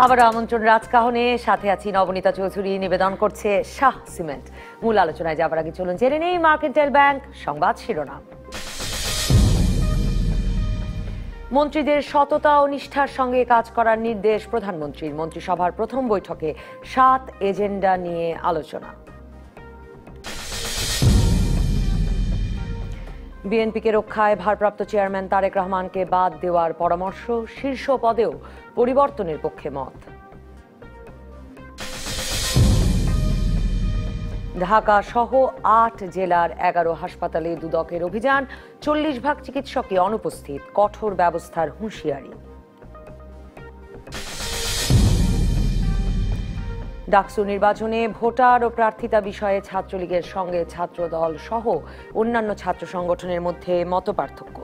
আবার আমন্ত্রণ রাজকাহনে, সাথে আছি নবনীতা চৌধুরী। নিবেদন করছে শাহ সিমেন্ট। মূল আলোচনায় যাবার আগে চলুন জেনে নেই মার্কেন্টাইল ব্যাংক সংবাদ শিরোনাম। মন্ত্রীদের সততা ও নিষ্ঠার সঙ্গে কাজ করার নির্দেশ প্রধানমন্ত্রীর। মন্ত্রিসভার প্রথম বৈঠকে 7 এজেন্ডা নিয়ে আলোচনা। বিএনপিকে রক্ষায় ভারপ্রাপ্ত চেয়ারম্যান তারেক রহমানকে বাদ দেওয়ার পরামর্শ। শীর্ষ পদেও পরিবর্তনের পক্ষে মত। ঢাকা সহ 8 জেলার 11 হাসপাতালে দুদকের অভিযান। 40% চিকিৎসকই অনুপস্থিত, কঠোর ব্যবস্থার হুঁশিয়ারি। ডাকসু নির্বাচনে ভোটার ও প্রার্থিতা বিষয়ে ছাত্রলীগের সঙ্গে ছাত্রদল সহ অন্যান্য ছাত্র সংগঠনের মধ্যে মতপার্থক্য।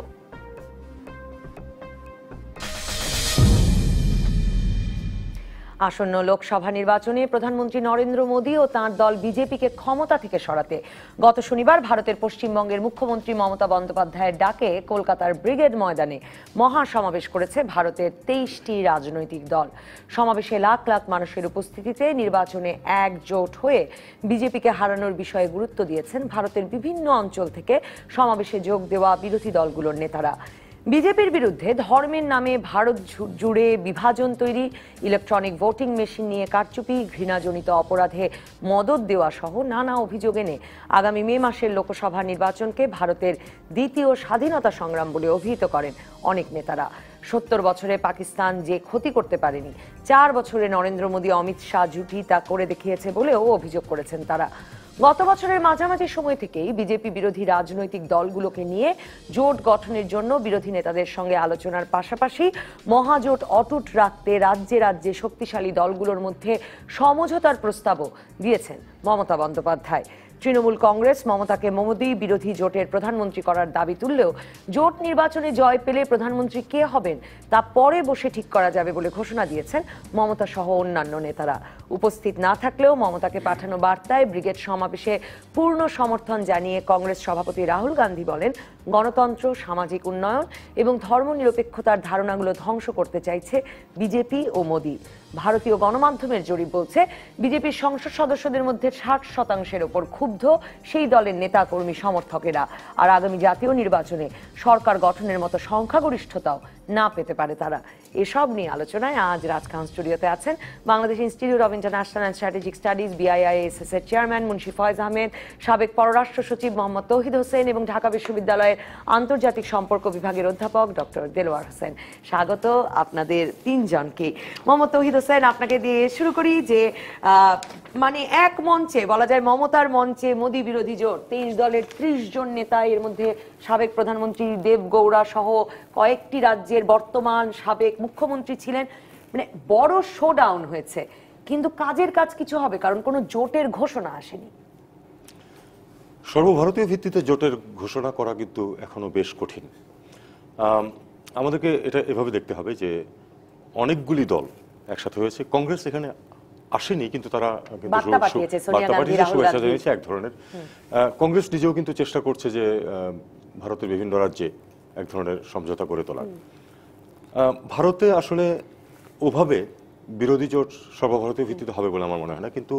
আসন্ন লোকসভা নির্বাচনে প্রধানমন্ত্রী নরেন্দ্র মোদী ও তাঁর দল বিজেপিকে ক্ষমতা থেকে সরাতে গত শনিবার ভারতের পশ্চিমবঙ্গের মুখ্যমন্ত্রী মমতা বন্দ্যোপাধ্যায়ের ডাকে কলকাতার ব্রিগেড ময়দানে মহাসমাবেশ করেছে ভারতের 23টি রাজনৈতিক দল। সমাবেশে লাখ লাখ মানুষের উপস্থিতিতে নির্বাচনে একজোট হয়ে বিজেপিকে হারানোর বিষয়ে গুরুত্ব দিয়েছেন ভারতের বিভিন্ন অঞ্চল থেকে সমাবেশে যোগ দেওয়া বিরোধী দলগুলোর নেতারা। বিজেপির বিরুদ্ধে ধর্মের নামে ভারত জুড়ে বিভাজন তৈরি, ইলেকট্রনিক ভোটিং মেশিন নিয়ে কারচুপি, ঘৃণাজনিত অপরাধে মদত দেওয়া সহ নানা অভিযোগ এনে আগামী মে মাসের লোকসভা নির্বাচনকে ভারতের দ্বিতীয় স্বাধীনতা সংগ্রাম বলে অভিহিত করেন অনেক নেতারা। 70 বছরে পাকিস্তান যে ক্ষতি করতে পারেনি, 4 বছরে নরেন্দ্র মোদী অমিত শাহ জুটি তা করে দেখিয়েছে বলেও অভিযোগ করেছেন তারা। গত বছরের মাঝামাঝি সময় থেকেই বিজেপি বিরোধী রাজনৈতিক দলগুলোকে নিয়ে জোট গঠনের জন্য বিরোধী নেতাদের সঙ্গে আলোচনার পাশাপাশি মহাজোট অটুট রাখতে রাজ্যে রাজ্যে শক্তিশালী দলগুলোর মধ্যে সমঝোতার প্রস্তাবও দিয়েছেন মমতা বন্দ্যোপাধ্যায়। তৃণমূল কংগ্রেস মমতাকে মোদী বিরোধী জোটের প্রধানমন্ত্রী করার দাবি তুললেও জোট নির্বাচনে জয় পেলে প্রধানমন্ত্রী কে হবেন তা পরে বসে ঠিক করা যাবে বলে ঘোষণা দিয়েছেন মমতা সহ অন্যান্য নেতারা। উপস্থিত না থাকলেও মমতাকে পাঠানো বার্তায় ব্রিগেড সমাবেশে পূর্ণ সমর্থন জানিয়ে কংগ্রেস সভাপতি রাহুল গান্ধী বলেন, গণতন্ত্র, সামাজিক উন্নয়ন এবং ধর্মনিরপেক্ষতার ধারণাগুলো ধ্বংস করতে চাইছে বিজেপি ও মোদী। ভারতীয় গণমাধ্যমের জরিপ বলছে বিজেপির সংসদ সদস্যদের মধ্যে 60% ওপর ক্ষুব্ধ সেই দলের নেতা কর্মী সমর্থকেরা। আর আগামী জাতীয় নির্বাচনে সরকার গঠনের মতো সংখ্যাগরিষ্ঠতাও না পেতে পারে তারা। এসব নিয়ে আলোচনায় আজ রাজকাহন স্টুডিওতে আছেন Bangladesh institute of international and strategic studies BIISS এর চেয়ারম্যান মুন্সি ফয়েজ আহমেদ, সাবেক পররাষ্ট্র সচিব মোহাম্মদ তৌহিদ হোসেন এবং ঢাকা বিশ্ববিদ্যালয়ের আন্তর্জাতিক সম্পর্ক বিভাগের অধ্যাপক ডক্টর দেলোয়ার হোসেন। স্বাগত আপনাদের তিনজনকে। মোহাম্মদ তৌহিদ হোসেন, আপনাকে দিয়ে শুরু করি। যে মানে এক মঞ্চে বলা যায় মমতার মঞ্চে মোদী বিরোধী জোট, 23 দলের 30 জন নেতা, এর মধ্যে সাবেক প্রধানমন্ত্রী দেবগৌড়া সহ কয়েকটি রাজ্যের বর্তমান সাবেক মুখ্যমন্ত্রী ছিলেন। মানে বড় শোডাউন হয়েছে, কিন্তু কাজের কাজ কিছু হবে, কারণ কোনো জোটের ঘোষণা আসেনি। সর্বভারতীয় ভিত্তিতে জোটের ঘোষণা করা কিন্তু এখনো বেশ কঠিন। আমাদেরকে এটা এভাবে দেখতে হবে যে অনেকগুলি দল একসাথে হয়েছে। কংগ্রেস এখানে আসেনি, কিন্তু তারা বার্তা পাঠিয়েছে, শুভেচ্ছা জানিয়েছে এক ধরনের। কংগ্রেস নিজেও কিন্তু চেষ্টা করছে যে ভারতের বিভিন্ন রাজ্যে এক ধরনের সমঝোতা করে তোলার। ভারতে আসলে ওভাবে বিরোধী জোট সর্বভারতীয় ভিত্তিতে হবে বলে আমার মনে হয় না, কিন্তু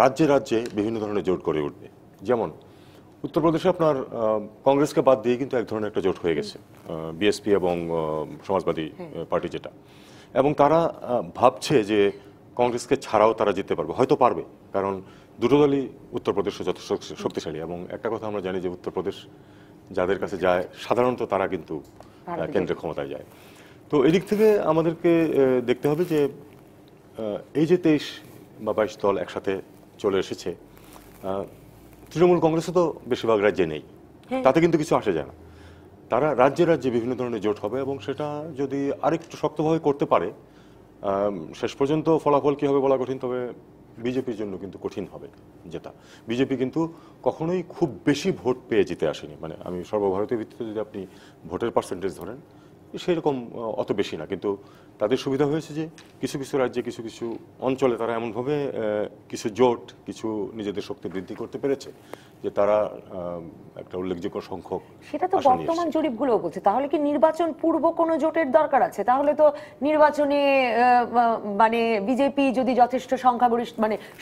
রাজ্যে রাজ্যে বিভিন্ন ধরনের জোট গড়ে উঠবে। যেমন উত্তরপ্রদেশে আপনার কংগ্রেসকে বাদ দিয়ে কিন্তু এক ধরনের একটা জোট হয়ে গেছে, BSP এবং সমাজবাদী পার্টি যেটা, এবং তারা ভাবছে যে কংগ্রেসকে ছাড়াও তারা জিততে পারবে, হয়তো পারবে, কারণ দুটো দলই উত্তরপ্রদেশে যথেষ্ট শক্তিশালী। এবং একটা কথা আমরা জানি যে উত্তরপ্রদেশ যাদের কাছে যায় সাধারণত তারা কিন্তু কেন্দ্রে ক্ষমতায় যায়। তো এদিক থেকে আমাদেরকে দেখতে হবে যে এই যে 23 বা 22 দল একসাথে চলে এসেছে, তৃণমূল কংগ্রেসও তো বেশিরভাগ রাজ্যে নেই, তাতে কিন্তু কিছু আসে যায় না। তারা রাজ্যে রাজ্যে বিভিন্ন ধরনের জোট হবে, এবং সেটা যদি আরেকটু শক্তভাবে করতে পারে, শেষ পর্যন্ত ফলাফল কী হবে বলা কঠিন, তবে বিজেপির জন্য কিন্তু কঠিন হবে যেটা। বিজেপি কিন্তু কখনোই খুব বেশি ভোট পেয়ে জিতে আসেনি। মানে আমি সর্বভারতীয় ভিত্তিতে যদি আপনি ভোটের পার্সেন্টেজ ধরেন, সেরকম অত বেশি না, কিন্তু তাদের সুবিধা হয়েছে যে কিছু কিছু রাজ্যে কিছু কিছু অঞ্চলে তারা এমনভাবে কিছু জোট, কিছু নিজেদের শক্তি বৃদ্ধি করতে পেরেছে যে তারা একটা উল্লেখযোগ্য সংখ্যক সেটা তো আসন নিয়ে বর্তমান এসেছে। জরিপগুলো বলছে। তাহলে কি নির্বাচন পূর্ব কোনো জোটের দরকার আছে? তাহলে তো নির্বাচনে মানে বিজেপি যদি যথেষ্ট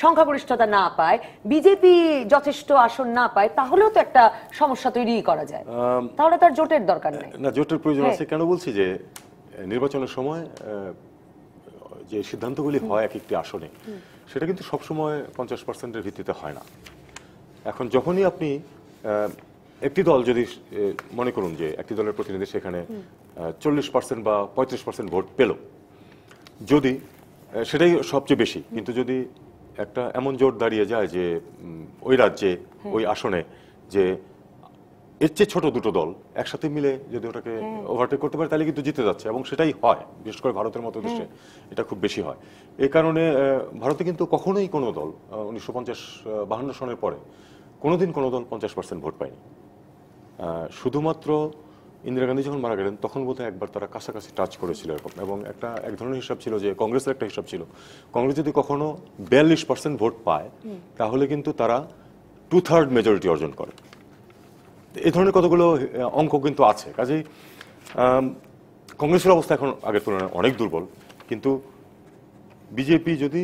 সংখ্যাগরিষ্ঠতা না পায়, বিজেপি যথেষ্ট আসন না পায়, তাহলেও তো একটা সমস্যা তৈরি করা যায়। তাহলে তার জোটের দরকার নেই। না, জোটের প্রয়োজন হ্যাঁ। আছে কেন বলছি যে নির্বাচনের সময় যে সিদ্ধান্তগুলি হয় এক একটি আসনে, সেটা কিন্তু সবসময় 50%-এর ভিত্তিতে হয় না। এখন যখনই আপনি একটি দল যদি মনে করুন যে একটি দলের প্রতিনিধি সেখানে 40% বা 35% ভোট পেল, যদি সেটাই সবচেয়ে বেশি, কিন্তু যদি একটা এমন জোট দাঁড়িয়ে যায় যে ওই রাজ্যে ওই আসনে যে এর চেয়ে ছোট দুটো দল একসাথে মিলে যদি ওটাকে ওভারটেক করতে পারে, তাহলে কিন্তু জিতে যাচ্ছে, এবং সেটাই হয়। বিশেষ করে ভারতের মতো দেশে এটা খুব বেশি হয়। এই কারণে ভারতে কিন্তু কখনোই কোনো দল 1952 সনের পরে কোনোদিন কোনো দল 50% ভোট পায়নি। শুধুমাত্র ইন্দিরা গান্ধী যখন মারা গেলেন তখন বোধহয় একবার তারা কাছাকাছি টাচ করেছিল এরকম, এবং এক ধরনের হিসাব ছিল যে কংগ্রেসের একটা হিসাব ছিল, কংগ্রেস যদি কখনো 42% ভোট পায় তাহলে কিন্তু তারা 2/3 মেজরিটি অর্জন করে। এই ধরনের কতগুলো অঙ্ক কিন্তু আছে। কাজেই কংগ্রেসের অবস্থা এখন আগের তুলনায় অনেক দুর্বল, কিন্তু বিজেপি যদি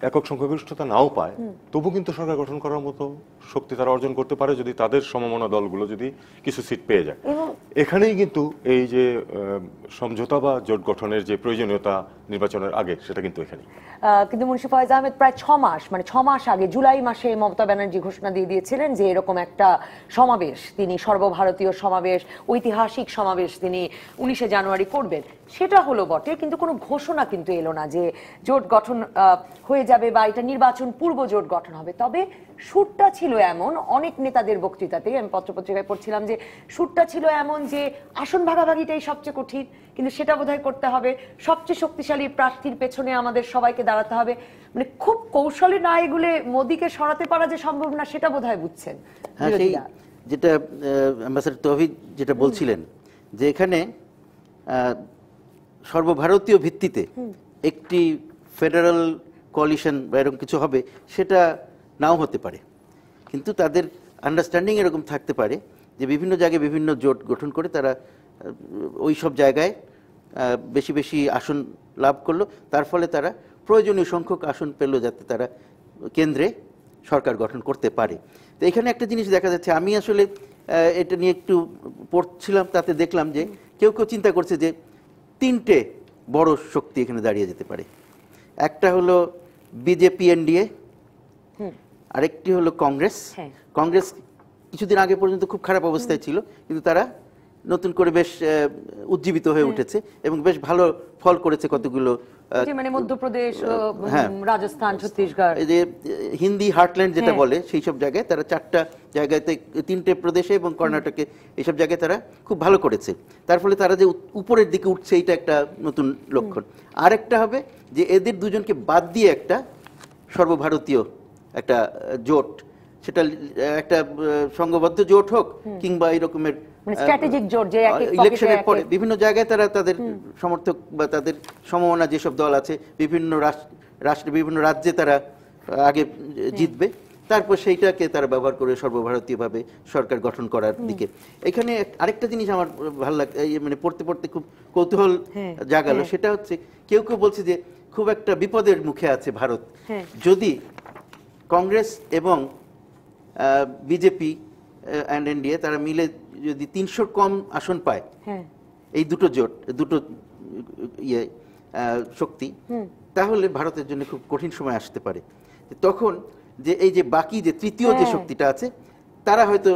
একক সংখ্যাগরিষ্ঠতা নাও পায়, তবু কিন্তু সরকার গঠন করার মতো শক্তি তারা অর্জন করতে পারে যদি তাদের সমমনা দলগুলো যদি কিছু সিট পেয়ে যায়। এখানেই কিন্তু এই যে সমঝোতা বা জোট গঠনের যে প্রয়োজনীয়তা নির্বাচনের আগে, সেটা কিন্তু এখানেই। কিন্তু মুন্সি ফয়েজ আহমেদ প্রায় 6 মাস আগে জুলাই মাসে মমতা ব্যানার্জি ঘোষণা দিয়ে দিয়েছিলেন যে এরকম একটা সমাবেশ, তিনি সর্বভারতীয় সমাবেশ, ঐতিহাসিক সমাবেশ তিনি 19শে জানুয়ারি করবেন। সেটা হলো বটে, কিন্তু কোনো ঘোষণা কিন্তু এলো না যে জোট গঠন হয়ে যাবে বা এটা নির্বাচন পূর্ব জোট গঠন হবে। তবে সুরটা ছিল এমন, অনেক নেতাদের বক্তৃতাতে আমি পত্রপত্রিকায় পড়ছিলাম যে সুরটা ছিল এমন যে আসন ভাগাভাগিটাই সবচেয়ে কঠিন, কিন্তু সেটা বোধহয় করতে হবে, সবচেয়ে শক্তিশালী প্রার্থীর পেছনে আমাদের সবাইকে দাঁড়াতে হবে। মানে খুব কৌশলে না এগুলো মোদিকে সরাতে পারা যে সম্ভব না, সেটা বোধহয় বুঝছেন। হ্যাঁ, সেই যেটা অ্যাম্বাসেডর তৌহিদ যেটা বলছিলেন যে এখানে সর্বভারতীয় ভিত্তিতে একটি ফেডারেল কোয়ালিশন বা এরকম কিছু হবে, সেটা নাও হতে পারে, কিন্তু তাদের আন্ডারস্ট্যান্ডিং এরকম থাকতে পারে যে বিভিন্ন জায়গায় বিভিন্ন জোট গঠন করে তারা ওই সব জায়গায় বেশি বেশি আসন লাভ করলো, তার ফলে তারা প্রয়োজনীয় সংখ্যক আসন পেল যাতে তারা কেন্দ্রে সরকার গঠন করতে পারে। তো এখানে একটা জিনিস দেখা যাচ্ছে, আমি আসলে এটা নিয়ে একটু পড়ছিলাম, তাতে দেখলাম যে কেউ কেউ চিন্তা করছে যে 3টে বড় শক্তি এখানে দাঁড়িয়ে যেতে পারে। একটা হলো বিজেপি এনডিএ, আরেকটি হলো কংগ্রেস। কংগ্রেস কিছুদিন আগে পর্যন্ত খুব খারাপ অবস্থায় ছিল, কিন্তু তারা নতুন করে বেশ উজ্জীবিত হয়ে উঠেছে এবং বেশ ভালো ফল করেছে কতগুলো, মানে মধ্যপ্রদেশ, রাজস্থান, ছত্তিশগড়, এই যে হিন্দি হার্টল্যান্ড যেটা বলে, সেই সব জায়গায় তারা 4টা জায়গাতে, 3টে প্রদেশে এবং কর্ণাটকে, এইসব জায়গায় তারা খুব ভালো করেছে। তার ফলে তারা যে উপরের দিকে উঠছে, এটা একটা নতুন লক্ষণ। আরেকটা হবে যে এদের দুজনকে বাদ দিয়ে একটা সর্বভারতীয় একটা জোট, সেটা একটা সংঘবদ্ধ জোট হোক কিংবা এই রকমের স্ট্র্যাটেজিক জোট, যে ইলেকশনের পরে বিভিন্ন জায়গায় তারা তাদের সমর্থক বা তাদের সমমনা যেসব দল আছে বিভিন্ন রাষ্ট্রে বিভিন্ন রাজ্যে তারা আগে জিতবে, তারপর সেইটাকে তারা ব্যবহার করে সর্বভারতীয়ভাবে সরকার গঠন করার দিকে। এখানে আরেকটা জিনিস আমার ভালো লাগে, মানে পড়তে পড়তে খুব কৌতূহল জাগালো, সেটা হচ্ছে কেউ কেউ বলছে যে খুব একটা বিপদের মুখে আছে ভারত যদি কংগ্রেস এবং বিজেপি অ্যান্ড এনডিএ তারা মিলে যদি 300 কম আসন পায়, এই দুটো জোট, দুটো শক্তি, তাহলে ভারতের জন্য খুব কঠিন সময় আসতে পারে। তখন যে এই যে বাকি যে তৃতীয় যে শক্তিটা আছে, তারা হয়তো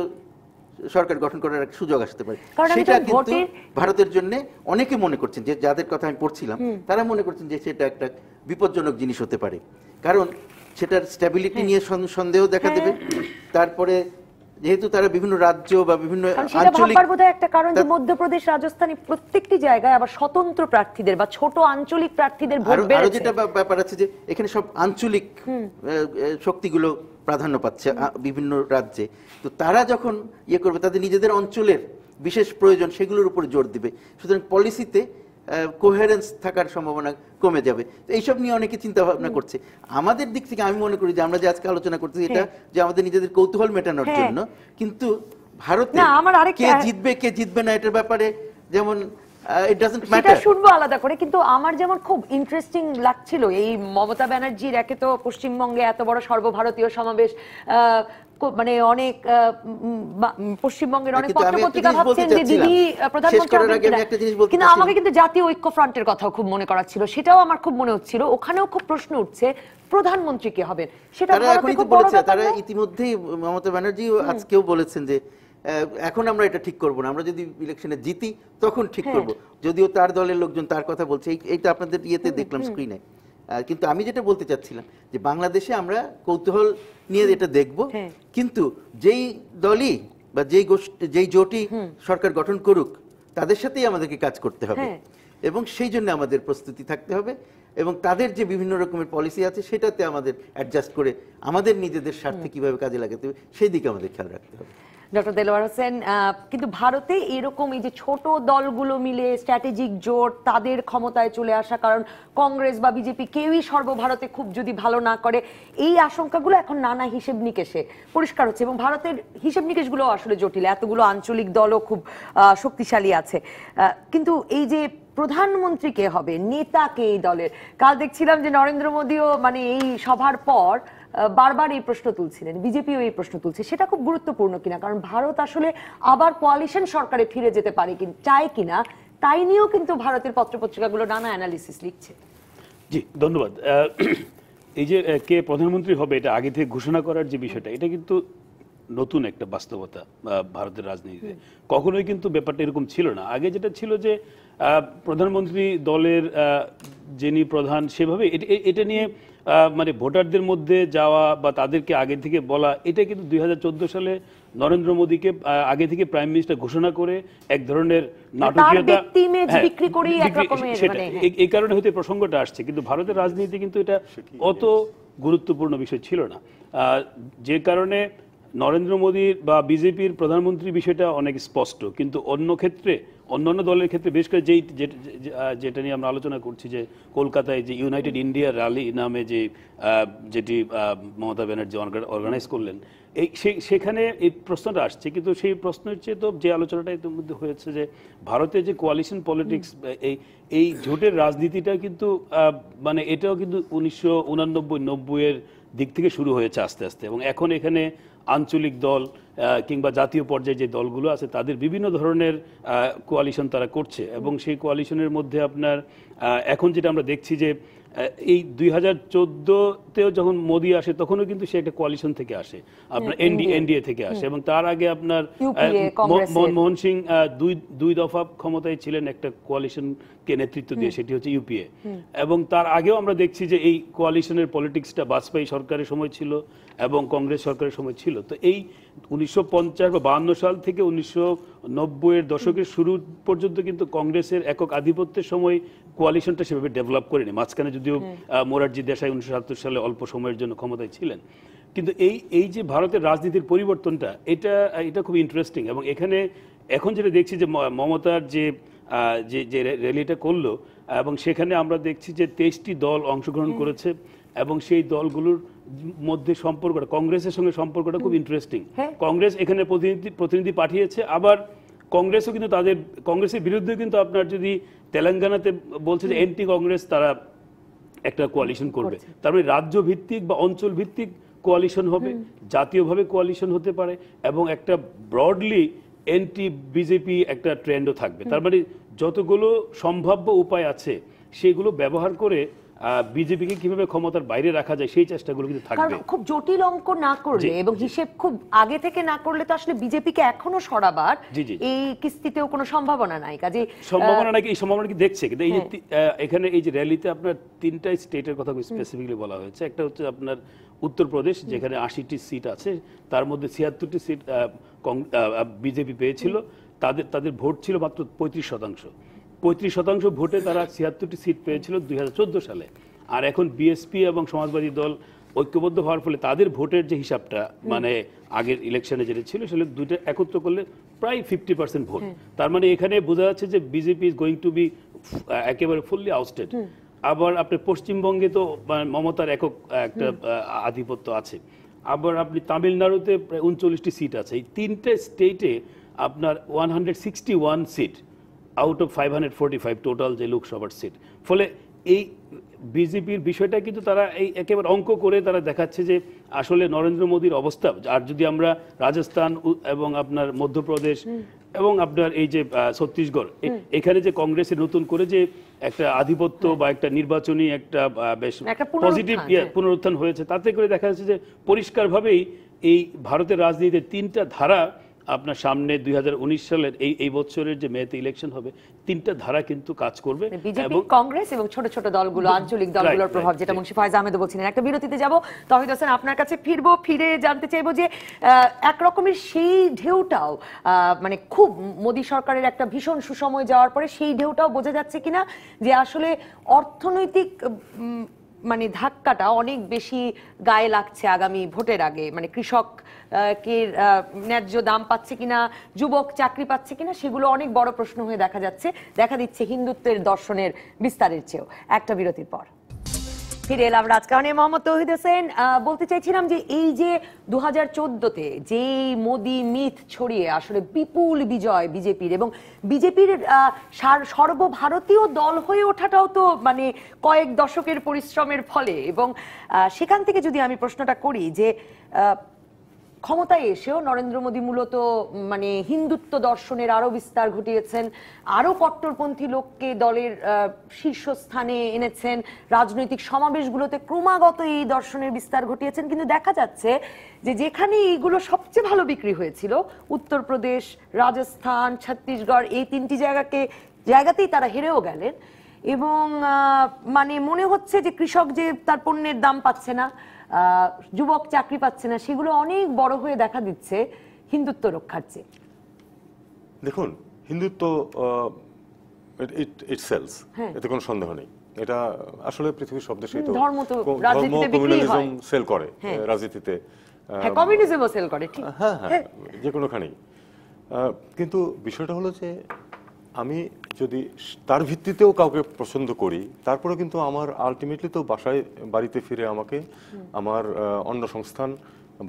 সরকার গঠন করার একটা সুযোগ আসতে পারে। সেটা কিন্তু ভারতের জন্য অনেকে মনে করছেন, যে যাদের কথা আমি পড়ছিলাম তারা মনে করছেন যে সেটা একটা বিপজ্জনক জিনিস হতে পারে, কারণ সেটার স্ট্যাবিলিটি নিয়ে সন্দেহ দেখা দেবে। তারপরে যেহেতু তারা বিভিন্ন রাজ্য বা বিভিন্ন আঞ্চলিক, একটা কারণ যে মধ্যপ্রদেশ, রাজস্থানে প্রত্যেকটি জায়গায় আবার স্বতন্ত্র প্রার্থীদের বা ছোট আঞ্চলিক প্রার্থীদের ভোট বেড়েছে। আরো যেটা ব্যাপার আছে যে এখানে সব আঞ্চলিক শক্তিগুলো প্রাধান্য পাচ্ছে বিভিন্ন রাজ্যে, তো তারা যখন করবে তাদের নিজেদের অঞ্চলের বিশেষ প্রয়োজন, সেগুলোর উপর জোর দিবে। সুতরাং পলিসিতে কোহেরেন্স থাকার সম্ভাবনা কমে যাবে। তো এইসব নিয়ে অনেকে চিন্তা ভাবনা করছে। আমাদের দিক থেকে আমি মনে করি যে আমরা যে আজকে আলোচনা করতেছি এটা যে আমাদের নিজেদের কৌতূহল মেটানোর জন্য, কিন্তু ভারতে কে জিতবে না এটার ব্যাপারে যেমন ইট ডাজন্ট ম্যাটার, সেটা শুনবো আলাদা করে। কিন্তু আমার যেমন খুব ইন্টারেস্টিং লাগছিল এই মমতা ব্যানার্জির একে তো পশ্চিমবঙ্গে এত বড় সর্বভারতীয় সমাবেশ, মানে অনেক পশ্চিমবঙ্গের অনেক পত্রপত্রিকা ভাবছেন যে দিদি প্রধানমন্ত্রী, কিন্তু আমাকে কিন্তু জাতীয় ঐক্য ফ্রন্টের কথাও খুব মনে করাচ্ছিল, সেটাও আমার খুব মনে হচ্ছিল। ওখানেও খুব প্রশ্ন উঠছে প্রধানমন্ত্রী কে হবেন, সেটা তারা ইতিমধ্যেই মমতা ব্যানার্জি আজকেও বলেছেন যে এখন আমরা এটা ঠিক করব না, আমরা যদি ইলেকশনে জিতি তখন ঠিক করব। যদিও তার দলের লোকজন তার কথা বলছে, এইটা আপনাদের ইয়েতে দেখলাম স্ক্রিনে। কিন্তু আমি যেটা বলতে চাচ্ছিলাম যে বাংলাদেশে আমরা কৌতূহল নিয়ে এটা দেখব, কিন্তু যেই দলই বা যেই জোটই সরকার গঠন করুক তাদের সাথেই আমাদেরকে কাজ করতে হবে এবং সেই জন্য আমাদের প্রস্তুতি থাকতে হবে এবং তাদের যে বিভিন্ন রকমের পলিসি আছে সেটাতে আমাদের অ্যাডজাস্ট করে আমাদের নিজেদের স্বার্থে কিভাবে কাজে লাগাতে হবে সেই দিকে আমাদের খেয়াল রাখতে হবে। ডক্টর দেলোয়ার হোসেন, কিন্তু ভারতে এরকম এই যে ছোট দলগুলো মিলে স্ট্র্যাটেজিক জোট তাদের ক্ষমতায় চলে আসা, কারণ কংগ্রেস বা বিজেপি কেউই সর্বভারতে খুব যদি ভালো না করে, এই আশঙ্কাগুলো এখন নানা হিসেব নিকেশে পরিষ্কার হচ্ছে এবং ভারতের হিসেব নিকেশগুলো আসলে জটিল, এতগুলো আঞ্চলিক দলও খুব শক্তিশালী আছে। কিন্তু এই যে প্রধানমন্ত্রী কে হবে, নেতা কে এই দলের, কাল দেখছিলাম যে নরেন্দ্র মোদীও মানে এই সভার পর বারবার এই প্রশ্ন তুলছিলেন, বিজেপিও এই প্রশ্ন তুলছে, সেটা খুব গুরুত্বপূর্ণ কিনা, কারণ ভারত আসলে আবার কোয়ালিশন সরকারে ফিরে যেতে পারে চায় কিনা তাই নিয়েও কিন্তু ভারতের পত্রপত্রিকাগুলো নানা অ্যানালিসিস লিখছে। জি ধন্যবাদ। এই যে কে প্রধানমন্ত্রী হবে এটা আগে থেকে ঘোষণা করার যে বিষয়টা, এটা কিন্তু নতুন একটা বাস্তবতা ভারতের রাজনীতিতে। কখনোই কিন্তু ব্যাপারটা এরকম ছিল না। আগে যেটা ছিল যে প্রধানমন্ত্রী দলের যিনি প্রধান সেভাবে এটা নিয়ে মানে ভোটারদের মধ্যে যাওয়া বা তাদেরকে আগে থেকে বলা, এটা কিন্তু 2014 সালে নরেন্দ্র মোদীকে আগে থেকে প্রাইম মিনিস্টার ঘোষণা করে এক ধরনের নাটকীয়তা, এই কারণে হয়তো প্রসঙ্গটা আসছে। কিন্তু ভারতের রাজনীতি কিন্তু এটা অত গুরুত্বপূর্ণ বিষয় ছিল না, যে কারণে নরেন্দ্র মোদীর বা বিজেপির প্রধানমন্ত্রী বিষয়টা অনেক স্পষ্ট। কিন্তু অন্য ক্ষেত্রে অন্যান্য দলের ক্ষেত্রে বিশেষ করে যেটা নিয়ে আমরা আলোচনা করছি যে কলকাতায় যে ইউনাইটেড ইন্ডিয়া র্যালি নামে যেটি মমতা ব্যানার্জি অর্গানাইজ করলেন, সেখানে এই প্রশ্নটা আসছে। কিন্তু সেই প্রশ্নের চেয়ে তো যে আলোচনাটা ইতিমধ্যে হয়েছে যে ভারতের যে কোয়ালিশন পলিটিক্স, এই জোটের রাজনীতিটা কিন্তু মানে এটাও কিন্তু 1989-90 দিক থেকে শুরু হয়েছে আস্তে আস্তে, এবং এখন এখানে আঞ্চলিক দল কিংবা জাতীয় পর্যায়ে যে দলগুলো আছে তাদের বিভিন্ন ধরনের কোয়ালিশন তারা করছে, এবং সেই কোয়ালিশনের মধ্যে আপনার এখন যেটা আমরা দেখছি যে এই 2014-তেও যখন মোদী আসে তখনও কিন্তু সে একটা কোয়ালিশন থেকে আসে, আপনার এনডিএ থেকে আসে, এবং তার আগে আপনার মনমোহন সিং দুই দফা ক্ষমতায় ছিলেন একটা কোয়ালিশনকে নেতৃত্ব দিয়ে, সেটি হচ্ছে ইউপিএ। এবং তার আগেও আমরা দেখছি যে এই কোয়ালিশনের পলিটিক্সটা বাজপেয়ী সরকারের সময় ছিল এবং কংগ্রেস সরকারের সময় ছিল। তো এই 1950 বা 52 সাল থেকে 1990-এর দশকের শুরু পর্যন্ত কিন্তু কংগ্রেসের একক আধিপত্যের সময় কোয়ালিশনটা সেভাবে ডেভেলপ করেনি। মাঝখানে যদিও মোরারজি দেশাই 1977 সালে অল্প সময়ের জন্য ক্ষমতায় ছিলেন। কিন্তু এই যে ভারতের রাজনীতির পরিবর্তনটা, এটা খুব ইন্টারেস্টিং। এবং এখানে এখন যেটা দেখছি যে মমতার যে র্যালিটা করলো, এবং সেখানে আমরা দেখছি যে 23টি দল অংশগ্রহণ করেছে, এবং সেই দলগুলোর মধ্যে সম্পর্কটা, কংগ্রেসের সঙ্গে সম্পর্কটা খুব ইন্টারেস্টিং। কংগ্রেস এখানে প্রতিনিধি পাঠিয়েছে, আবার কংগ্রেসও কিন্তু কংগ্রেসের বিরুদ্ধে কিন্তু আপনার যদি তেলেঙ্গানাতে বলছে যে এন্টি কংগ্রেস তারা একটা কোয়ালিশন করবে, তার মানে রাজ্য ভিত্তিক বা অঞ্চল ভিত্তিক কোয়ালিশন হবে, জাতীয়ভাবে কোয়ালিশন হতে পারে, এবং একটা ব্রডলি এন্টি বিজেপি একটা ট্রেন্ডও থাকবে। তার মানে যতগুলো সম্ভাব্য উপায় আছে সেগুলো ব্যবহার করে বিজেপিকে কিভাবে ক্ষমতার বাইরে রাখা যায় সেই চেষ্টাগুলো কিন্তু থাকবে। খুব জটিল অঙ্ক না করলে এবং হিসেব খুব আগে থেকে না করলে তো আসলে বিজেপিকে এখনো সরাবার এই কিস্তিতেও কোনো সম্ভাবনা নাই। কাজে সম্ভাবনা নাকি এই সম্ভাবনা কি দেখছে, কিন্তু এই যে এখানে এই যে র্যালিতে আপনার 3টা স্টেটের কথা স্পেসিফিকলি বলা হয়েছে। একটা হচ্ছে আপনার উত্তরপ্রদেশ, যেখানে 80টি সিট আছে, তার মধ্যে 76টি সিট বিজেপি পেয়েছিল, তাদের ভোট ছিল মাত্র 35%। ভোটে তারা 76টি সিট পেয়েছিল 2014 সালে। আর এখন বিএসপি এবং সমাজবাদী দল ঐক্যবদ্ধ হওয়ার ফলে তাদের ভোটের যে হিসাবটা, মানে আগের ইলেকশনে যেটা ছিল সেটা দুইটা একত্র করলে প্রায় 50% ভোট। তার মানে এখানে বোঝা যাচ্ছে যে BJP is going to be একেবারে ফুললি আউটস্টেড। আবার আপনি পশ্চিমবঙ্গে তো মমতার একক একটা আধিপত্য আছে। আবার আপনি তামিলনাড়ুতে প্রায় 39টি সিট আছে। এই 3টে স্টেটে আপনার 161 সিট আউট অফ 545 টোটাল যে লোকসভার সিট। ফলে এই বিজেপির বিষয়টা কিন্তু তারা এই একেবারে অঙ্ক করে তারা দেখাচ্ছে যে আসলে নরেন্দ্র মোদীর অবস্থা। আর যদি আমরা রাজস্থান এবং আপনার মধ্যপ্রদেশ এবং আপনার এই যে ছত্তিশগড়, এখানে যে কংগ্রেসের নতুন করে যে একটা আধিপত্য বা একটা নির্বাচনী একটা বেশ পজিটিভ পুনরুত্থান হয়েছে, তাতে করে দেখা যাচ্ছে যে পরিষ্কারভাবেই এই ভারতের রাজনীতিতে 3টা ধারা আপনার সামনে 2019 সালের এই বছরের যে মেতে ইলেকশন হবে, 3টা ধারা কিন্তু কাজ করবে। বিজেপি, কংগ্রেস এবং ছোট ছোট দলগুলো, আঞ্চলিক দলগুলোর প্রভাব, যেটা মুন্সি ফয়েজ আহমেদ বলছিলেন। একটা বিরতিতে যাব, তৌহিদ হোসেন আপনার কাছে ফিরে জানতে চাইবো যে একরকমের সেই ঢেউটাও মানে খুব মোদী সরকারের একটা ভীষণ সুসময় যাওয়ার পরে সেই ঢেউটাও বোঝা যাচ্ছে কিনা যে আসলে অর্থনৈতিক মানে ধাক্কাটা অনেক বেশি গায়ে লাগছে আগামী ভোটের আগে। মানে কৃষক কে ন্যায্য দাম পাচ্ছে কিনা, যুবক চাকরি পাচ্ছে কিনা, সেগুলো অনেক বড় প্রশ্ন হয়ে দেখা দিচ্ছে হিন্দুত্বের দর্শনের বিস্তারের চেয়েও। একটা বিরতির পর ফিরে এলাম রাজকারণে। মোহাম্মদ তৌহিদ হোসেন, বলতে চাইছিলাম যে এই যে 2014-তে যে মোদি মিথ ছড়িয়ে আসলে বিপুল বিজয় বিজেপির, এবং বিজেপির সর্বভারতীয় দল হয়ে ওঠাটাও তো মানে কয়েক দশকের পরিশ্রমের ফলে। এবং সেখান থেকে যদি আমি প্রশ্নটা করি যে ক্ষমতায় এসেও নরেন্দ্র মোদী মূলত মানে হিন্দুত্ব দর্শনের আরো বিস্তার ঘটিয়েছেন, আরো কট্টরপন্থী লোককে দলের শীর্ষস্থানে এনেছেন, রাজনৈতিক সমাবেশগুলোতে ক্রমাগত এই দর্শনের বিস্তার ঘটিয়েছেন। কিন্তু দেখা যাচ্ছে যে যেখানে এইগুলো সবচেয়ে ভালো বিক্রি হয়েছিল, উত্তরপ্রদেশ, রাজস্থান, ছত্তিশগড়, এই 3টি জায়গাতেই তারা হেরেও গেলেন। এবং মানে মনে হচ্ছে যে কৃষক যে তার পণ্যের দাম পাচ্ছে না, যুবক চাকরি পাচ্ছে না, সেগুলো অনেক বড় হয়ে দেখা দিচ্ছে হিন্দুত্ব রক্ষার চেয়ে। দেখুন, হিন্দুত্ব ইট সেলস, এতে কোনো সন্দেহ নেই। এটা আসলে পৃথিবীর সব দেশেই তো ধর্ম কমিউনালিজম সেল করে রাজনীতিতে, কমিউনিজমও সেল করে, ঠিক, হ্যাঁ, যে কোনোখানেই। কিন্তু বিষয়টা হলো যে আমি যদি তার ভিত্তিতেও কাউকে পছন্দ করি, তারপরে কিন্তু আমার আলটিমেটলি তো বাড়িতে ফিরে আমাকে আমার অন্য সংস্থান,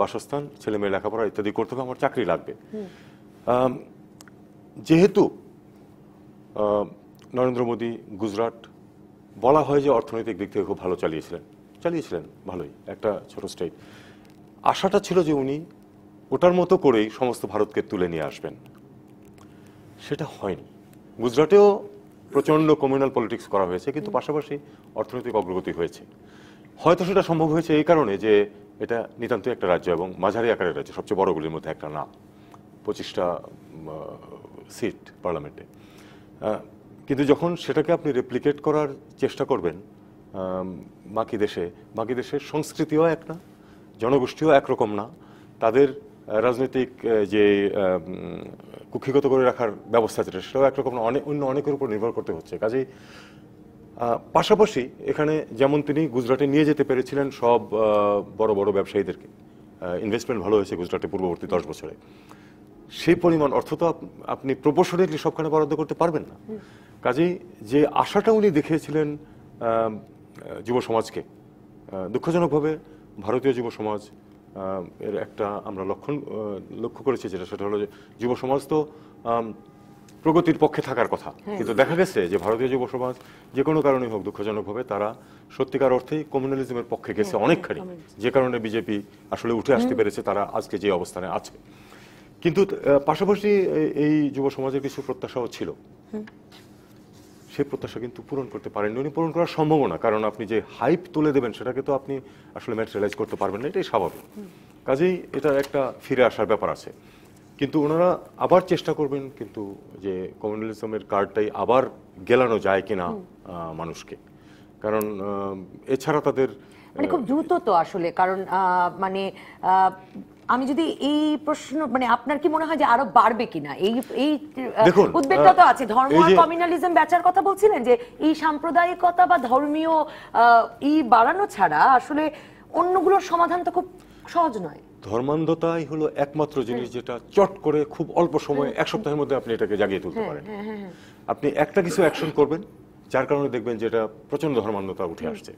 বাসস্থান, ছেলে মেয়ে লেখাপড়া ইত্যাদি করতে হবে, আমার চাকরি লাগবে। যেহেতু নরেন্দ্র মোদী গুজরাট বলা হয় যে অর্থনৈতিক দিক থেকে খুব ভালো চালিয়েছিলেন ভালোই, একটা ছোট স্টেট, আশাটা ছিল যে উনি ওটার মতো করেই সমস্ত ভারতকে তুলে নিয়ে আসবেন। সেটা হয়নি। গুজরাটেও প্রচন্ড কমিউনাল পলিটিক্স করা হয়েছে, কিন্তু পাশাপাশি অর্থনৈতিক অগ্রগতি হয়েছে। হয়তো সেটা সম্ভব হয়েছে এই কারণে যে এটা নিতান্তই একটা রাজ্য এবং মাঝারি আকারের রাজ্য, সবচেয়ে বড়গুলির মধ্যে একটা না, 25টা সিট পার্লামেন্টে। কিন্তু যখন সেটাকে আপনি রেপ্লিকেট করার চেষ্টা করবেন বাকি দেশের সংস্কৃতিও এক না, জনগোষ্ঠীও একরকম না, তাদের রাজনৈতিক যে কুক্ষিগত করে রাখার ব্যবস্থা যেটা, সেটাও একরকম না, অন্য অনেকের উপর নির্ভর করতে হচ্ছে। কাজেই পাশাপাশি এখানে যেমন তিনি গুজরাটে নিয়ে যেতে পেরেছিলেন সব বড় বড় ব্যবসায়ীদেরকে, ইনভেস্টমেন্ট ভালো হয়েছে গুজরাটে পূর্ববর্তী 10 বছরে, সেই পরিমাণ অর্থ তো আপনি প্রপোর্শনেটলি সবখানে বরাদ্দ করতে পারবেন না। কাজেই যে আশাটা উনি দেখিয়েছিলেন যুব সমাজকে, দুঃখজনকভাবে ভারতীয় যুব সমাজ এর একটা আমরা লক্ষ্য করেছি, সেটা হলো যে যুব সমাজ তো প্রগতির পক্ষে থাকার কথা, কিন্তু দেখা গেছে যে ভারতীয় যুব সমাজ যে কোনো কারণেই হোক, দুঃখজনকভাবে তারা সত্যিকার অর্থেই কমিউনালিজমের পক্ষে গেছে অনেকখানি, যে কারণে বিজেপি আসলে উঠে আসতে পেরেছে তারা আজকে যে অবস্থানে আছে। কিন্তু পাশাপাশি এই যুব সমাজের কিছু প্রত্যাশাও ছিল, সেই প্রত্যাশা কিন্তু পূরণ করতে পারেননি উনি, পূরণ করার সম্ভাবনা, কারণ আপনি যে হাইপ তুলে দেবেন সেটাকে তো আপনি আসলে ম্যাটেরিয়ালাইজ করতে পারবেন না, এটাই স্বাভাবিক। কাজেই এটা একটা ফিরে আসার ব্যাপার আছে, কিন্তু ওনারা আবার চেষ্টা করবেন কিন্তু যে কমিউনালিজমের কার্ডটাই আবার গেলানো যায় কিনা মানুষকে, কারণ এছাড়া তাদের মানে খুব দ্রুত তো আসলে, কারণ মানে আমি যদি এই প্রশ্ন মানে আপনার কি মনে হয় যে আরো বাড়বে কিনা এই উদ্বেগটা তো আছে? ধর্ম আর কমিউনালিজম বেচার কথা বলছিলেন, যে এই সাম্প্রদায়িকতা বা ধর্মীয় বাড়ানো ছাড়া আসলে অন্যগুলোর সমাধান তো খুব সহজ নয়। ধর্মান্ধতাই হলো একমাত্র জিনিস যেটা চট করে খুব অল্প সময়ে, 1 সপ্তাহের মধ্যে আপনি এটাকে জাগিয়ে তুলতে পারেন। আপনি একটা কিছু অ্যাকশন করবেন, যার কারণে দেখবেন যে এটা প্রচন্ড ধর্মান্ধতা উঠে আসছে।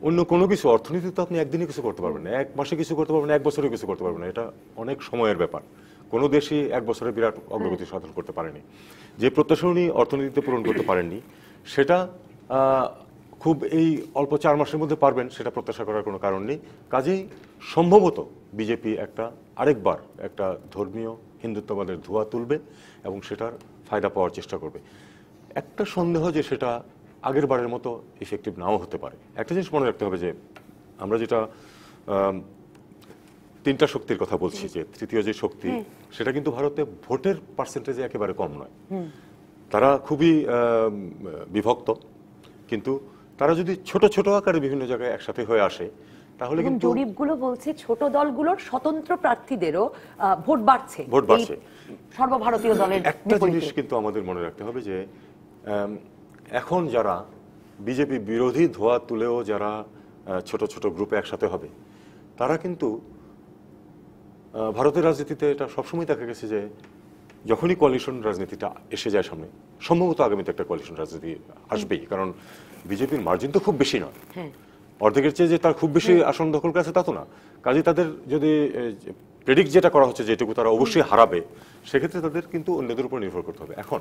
অন্য কোনো কিছু অর্থনীতি তো আপনি একদিনে কিছু করতে পারবেন না, এক মাসে কিছু করতে পারবেন না, এক বছরে কিছু করতে পারবেন না, এটা অনেক সময়ের ব্যাপার। কোনো দেশই এক বছরে বিরাট অগ্রগতি সাধন করতে পারেনি। যে প্রত্যাশা উনি অর্থনীতিতে পূরণ করতে পারেননি, সেটা খুব এই অল্প 4 মাসের মধ্যে পারবেন, সেটা প্রত্যাশা করার কোনো কারণ নেই। কাজেই সম্ভবত বিজেপি আরেকবার একটা ধর্মীয় হিন্দুত্ববাদের ধোঁয়া তুলবে এবং সেটার ফায়দা পাওয়ার চেষ্টা করবে। একটা সন্দেহ যে সেটা আগের বারের মতো ইফেক্টিভ নাও হতে পারে। একটা জিনিস মনে রাখতে হবে যে আমরা যেটা 3টা শক্তির কথা বলছি, যে তৃতীয় যে শক্তি, সেটা কিন্তু ভারতে ভোটের পার্সেন্টেজে একেবারে কম নয়। তারা খুবই বিভক্ত, কিন্তু তারা যদি ছোট ছোট আকারে বিভিন্ন জায়গায় একসাথে হয়ে আসে, তাহলে কিন্তু জরিপগুলো বলছে ছোট দলগুলোর স্বতন্ত্র প্রার্থীদেরও ভোট বাড়ছে। সর্বভারতীয় দলের একটা জিনিস কিন্তু আমাদের মনে রাখতে হবে যে এখন যারা বিজেপি বিরোধী ধোঁয়া তুলেও যারা ছোট ছোট গ্রুপে একসাথে হবে, তারা কিন্তু ভারতের রাজনীতিতে এটা সবসময় দেখা গেছে যে যখনই কোয়ালিশন রাজনীতিটা এসে যায় সামনে, সম্ভবত আগামীতে একটা কোয়ালিশন রাজনীতি আসবেই, কারণ বিজেপির মার্জিন তো খুব বেশি নয়, অর্ধেকের চেয়ে যে তার খুব বেশি আসন দখল করেছে তা তো না। কাজে তাদের যদি প্রেডিক্ট যেটা করা হচ্ছে যেটুকু তারা অবশ্যই হারাবে, সেক্ষেত্রে তাদের কিন্তু অন্যদের উপর নির্ভর করতে হবে। এখন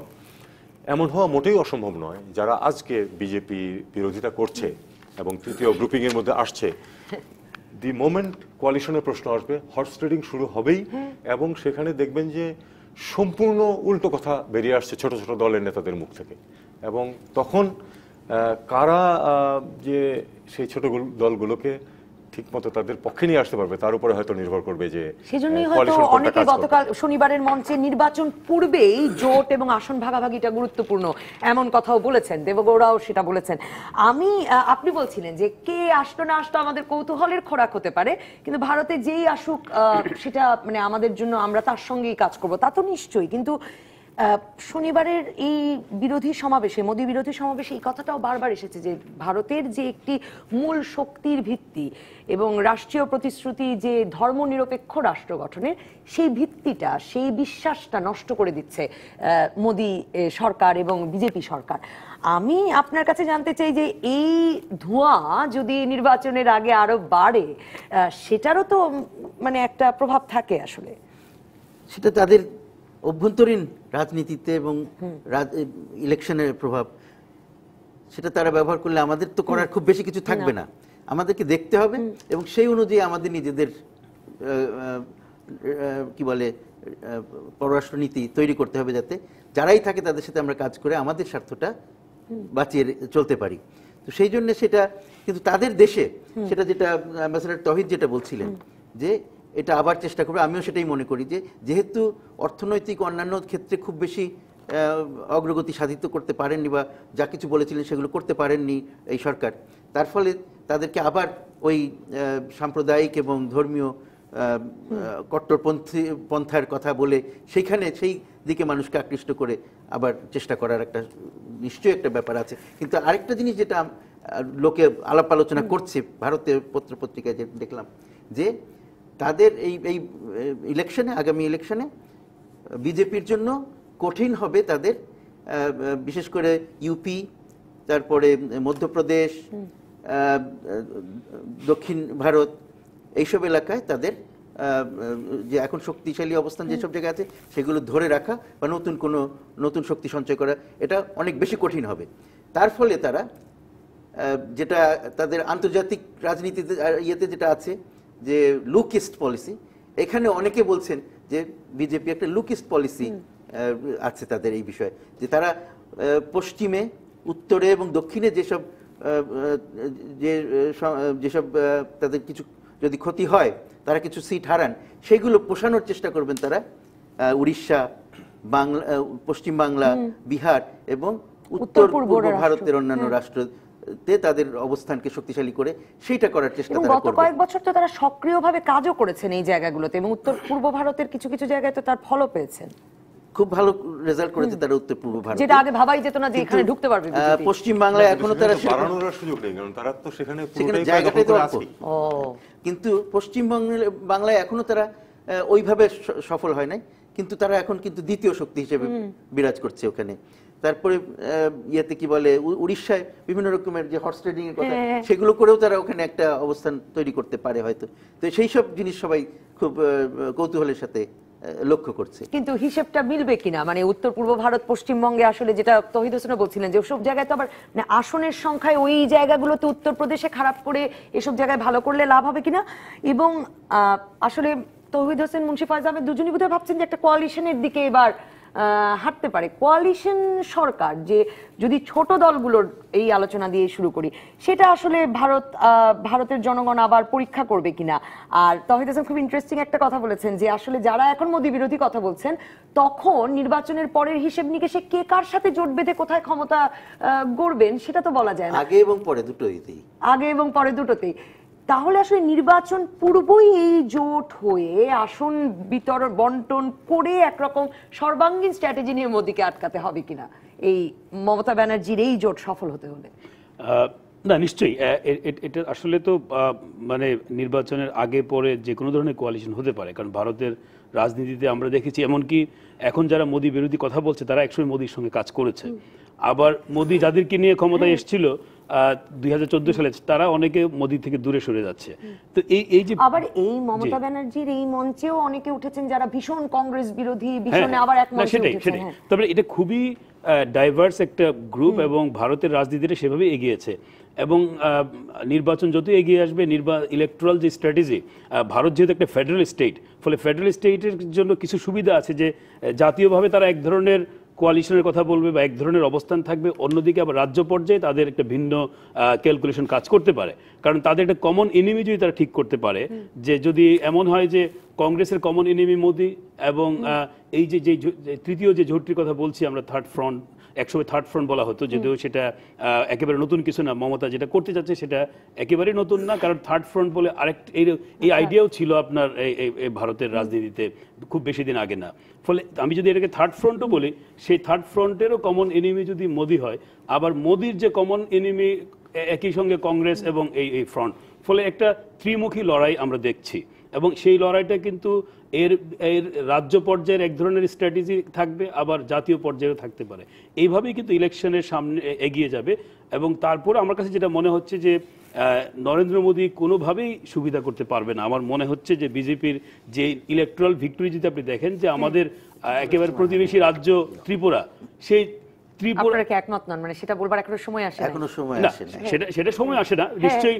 এমন হওয়া মোটেই অসম্ভব নয়, যারা আজকে বিজেপি বিরোধিতা করছে এবং তৃতীয় গ্রুপিং এর মধ্যে আসছে, দি মোমেন্ট কোয়ালিশনের প্রশ্ন আসবে, হর্স ট্রেডিং শুরু হবেই, এবং সেখানে দেখবেন যে সম্পূর্ণ উল্টো কথা বেরিয়ে আসছে ছোট ছোট দলের নেতাদের মুখ থেকে। এবং তখন কারা যে সেই ছোট দলগুলোকে ঠিকমতো তাদের পক্ষে নিয়ে আসতে পারবে, তার উপরে হয়তো নির্ভর করবে যে সেজন্যই হয়তো অনেকে গতকাল শনিবারের মঞ্চে নির্বাচন পূর্বেই জোট এবং আসন ভাগাভাগিটা গুরুত্বপূর্ণ এমন কথাও বলেছেন, দেবগৌড়াও সেটা বলেছেন। আপনি বলছিলেন যে কে আসলো না আসলো আমাদের কৌতূহলের খোরাক হতে পারে, কিন্তু ভারতে যেই আসুক সেটা মানে আমাদের জন্য, আমরা তার সঙ্গেই কাজ করব, তা তো নিশ্চয়ই। কিন্তু শনিবারের এই বিরোধী সমাবেশে, মোদী বিরোধী সমাবেশে এই কথাটাও বারবার এসেছে যে ভারতের যে একটি মূল শক্তির ভিত্তি এবং রাষ্ট্রীয় প্রতিশ্রুতি যে ধর্মনিরপেক্ষ রাষ্ট্র গঠনের, সেই ভিত্তিটা, সেই বিশ্বাসটা নষ্ট করে দিচ্ছে মোদী সরকার এবং বিজেপি সরকার। আমি আপনার কাছে জানতে চাই যে এই ধোঁয়া যদি নির্বাচনের আগে আরো বাড়ে, সেটারও তো মানে একটা প্রভাব থাকে আসলে। সেটা তাদের অভ্যন্তরীণ রাজনীতিতে এবং ইলেকশনের প্রভাব, সেটা তারা ব্যবহার করলে আমাদের তো করার খুব বেশি কিছু থাকবে না। আমাদেরকে দেখতে হবে এবং সেই অনুযায়ী আমাদের নিজেদের কি বলে পররাষ্ট্রনীতি তৈরি করতে হবে, যাতে যারাই থাকে তাদের সাথে আমরা কাজ করে আমাদের স্বার্থটা বাঁচিয়ে চলতে পারি। তো সেই জন্য সেটা কিন্তু তাদের দেশে, সেটা যেটা অ্যাম্বাসেডর তহিদ যেটা বলছিলেন, যে এটা আবার চেষ্টা করবে, আমিও সেটাই মনে করি যে যেহেতু অর্থনৈতিক অন্যান্য ক্ষেত্রে খুব বেশি অগ্রগতি সাধিত করতে পারেননি বা যা কিছু বলেছিলেন সেগুলো করতে পারেননি এই সরকার, তার ফলে তাদেরকে আবার ওই সাম্প্রদায়িক এবং ধর্মীয় কট্টরপন্থী পন্থার কথা বলে সেইখানে সেই দিকে মানুষকে আকৃষ্ট করে আবার চেষ্টা করার একটা নিশ্চয়ই একটা ব্যাপার আছে। কিন্তু আরেকটা জিনিস যেটা লোকে আলাপ আলোচনা করছে ভারতের পত্রপত্রিকায় যে দেখলাম, যে তাদের এই ইলেকশনে, আগামী ইলেকশনে বিজেপির জন্য কঠিন হবে তাদের, বিশেষ করে ইউপি, তারপরে মধ্যপ্রদেশ, দক্ষিণ ভারত, এইসব এলাকায় তাদের যে এখন শক্তিশালী অবস্থান যেসব জায়গায় আছে সেগুলো ধরে রাখা বা নতুন শক্তি সঞ্চয় করা, এটা অনেক বেশি কঠিন হবে। তার ফলে তারা যেটা তাদের আন্তর্জাতিক রাজনীতিতে ইয়েতে যেটা আছে যে লুকিস্ট পলিসি, এখানে অনেকে বলছেন যে বিজেপি একটা লুকিস্ট পলিসি আছে তাদের এই বিষয়ে, যে তারা পশ্চিমে, উত্তরে এবং দক্ষিণে যেসব তাদের কিছু যদি ক্ষতি হয়, তারা কিছু সিট হারান, সেগুলো পোষানোর চেষ্টা করবেন তারা উড়িষ্যা, বাংলা, পশ্চিম বাংলা, বিহার এবং উত্তর পূর্ব ভারতের অন্যান্য রাষ্ট্রতে তাদের অবস্থানকে শক্তিশালী করে সেইটা করার চেষ্টা তারা করবে। গত কয়েক বছর তো তারা সক্রিয়ভাবে কাজও করেছেন এই জায়গাগুলোতে, এবং উত্তর পূর্ব ভারতের কিছু কিছু জায়গায় তো তার ফলও পেয়েছেন, খুব ভালো রেজাল্ট করেছে তারা উত্তর পূর্ব ভারত, যেটা আগে ভাবাই যেত না যে এখানে ঢুকতে পারবে বিজেপি। পশ্চিম বাংলায় এখনো তারা বাড়ানোর সুযোগ নেই, কারণ তারা তো সেখানে জায়গাটাই তো আছে। কিন্তু পশ্চিম বাংলায় এখনো তারা ওইভাবে সফল হয় নাই, কিন্তু তারা এখন কিন্তু দ্বিতীয় শক্তি হিসেবে বিরাজ করছে ওখানে। তারপরে ইয়েতে কি বলে উড়িষ্যায় বিভিন্ন রকমের যে হর্স ট্রেডিং এর কথা, সেগুলো করেও তারা ওখানে একটা অবস্থান তৈরি করতে পারে হয়তো। তো সেই সব জিনিস সবাই খুব কৌতূহলের সাথে লক্ষ্য করছে। কিন্তু হিসেবটা মিলবে কিনা, মানে উত্তর পূর্ব ভারত পশ্চিমবঙ্গে আসলে যেটা তৌহিদ হোসেন বলছিলেন যে ওসব জায়গায় তো আবার মানে আসনের সংখ্যায় ওই জায়গাগুলোতে উত্তরপ্রদেশে খারাপ করে এসব জায়গায় ভালো করলে লাভ হবে কিনা। এবং আসলে তৌহিদ হোসেন, মুন্সি ফয়েজ আহমেদ দুজনই বোধহয় ভাবছেন যে একটা কোয়ালিশনের দিকে এবার হাঁটতে পারে। কোয়ালিশন সরকার যে যদি ছোট দলগুলোর এই আলোচনা দিয়ে শুরু করি, সেটা আসলে ভারতের জনগণ আবার পরীক্ষা করবে কিনা। আর তৌহিদ হোসেন খুব ইন্টারেস্টিং একটা কথা বলেছেন যে আসলে যারা এখন মোদি বিরোধী কথা বলছেন, তখন নির্বাচনের পরের হিসেব নিকেশে কে কার সাথে জোট বেঁধে কোথায় ক্ষমতা গড়বেন সেটা তো বলা যায় না, আগে এবং পরে দুটোতেই। তাহলে আসলে নির্বাচন পূর্বই এই জোট হয়ে আসন বিতরণ বন্টন করে একরকম সর্বাঙ্গীন স্ট্র্যাটেজি নিয়ে মোদিকে আটকাতে হবে কিনা এই মমতা ব্যানার্জির এই জোট সফল হতে হলে। না, নিশ্চয়ই এটা আসলে তো মানে নির্বাচনের আগে পরে যে কোনো ধরনের কোয়ালিশন হতে পারে, কারণ ভারতের রাজনীতিতে আমরা দেখেছি এমনকি এখন যারা মোদি বিরোধী কথা বলছে তারা একসময় মোদির সঙ্গে কাজ করেছে। আবার মোদি যাদেরকে নিয়ে ক্ষমতায় এসেছিল 2014 সালে, তারা অনেকে মোদি থেকে দূরে সরে যাচ্ছে। তো এই যে আবার এই মমতা ব্যানার্জির এই মঞ্চেও অনেকে উঠেছেন যারা ভীষণ কংগ্রেস বিরোধী, ভীষণ আবার এক মঞ্চে উঠেছেন। তবে এটা খুবই ডাইভার্স একটা গ্রুপ এবং ভারতের রাজনীতিটা সেভাবে এগিয়েছে। এবং নির্বাচন যত এগিয়ে আসবে, ইলেকট্রাল যে স্ট্র্যাটেজি, ভারত যেহেতু একটা ফেডারেল স্টেট, ফলে ফেডারেল স্টেটের জন্য কিছু সুবিধা আছে যে জাতীয়ভাবে তারা এক ধরনের কোয়ালিশনের কথা বলবে বা এক ধরনের অবস্থান থাকবে, অন্যদিকে আবার রাজ্য পর্যায়ে তাদের একটা ভিন্ন ক্যালকুলেশন কাজ করতে পারে। কারণ তাদের একটা কমন এনিমি যদি তারা ঠিক করতে পারে, যে যদি এমন হয় যে কংগ্রেসের কমন এনিমি মোদি এবং এই যে তৃতীয় যে জোটটির কথা বলছি আমরা, থার্ড ফ্রন্ট, একসময় থার্ড ফ্রন্ট বলা হতো, যদিও সেটা একেবারে নতুন কিছু না, মমতা যেটা করতে চাচ্ছে সেটা একেবারেই নতুন না, কারণ থার্ড ফ্রন্ট বলে এই আইডিয়াও ছিল আপনার এই ভারতের রাজনীতিতে খুব বেশি দিন আগে না। ফলে আমি যদি এটাকে থার্ড ফ্রন্টও বলি, সেই থার্ড ফ্রন্টেরও কমন এনিমি যদি মোদি হয়, আবার মোদির যে কমন এনিমি একই সঙ্গে কংগ্রেস এবং এই ফ্রন্ট, ফলে একটা ত্রিমুখী লড়াই আমরা দেখছি। এবং সেই লড়াইটা কিন্তু এর রাজ্য পর্যায়ের এক ধরনের স্ট্র্যাটেজি থাকবে, আবার জাতীয় পর্যায়েও থাকতে পারে। এইভাবেই কিন্তু ইলেকশনের সামনে এগিয়ে যাবে। এবং তারপর আমার কাছে যেটা মনে হচ্ছে যে নরেন্দ্র মোদী কোনোভাবেই সুবিধা করতে পারবে না। আমার মনে হচ্ছে যে বিজেপির যে ইলেকট্রাল ভিক্টরি যদি আপনি দেখেন, যে আমাদের একেবারে প্রতিবেশী রাজ্য ত্রিপুরা, সেই আপনারা কি একমত নন? মানে সেটা বলবার এখনো সময় আসে না। সেটা সময় আসে না নিশ্চয়ই।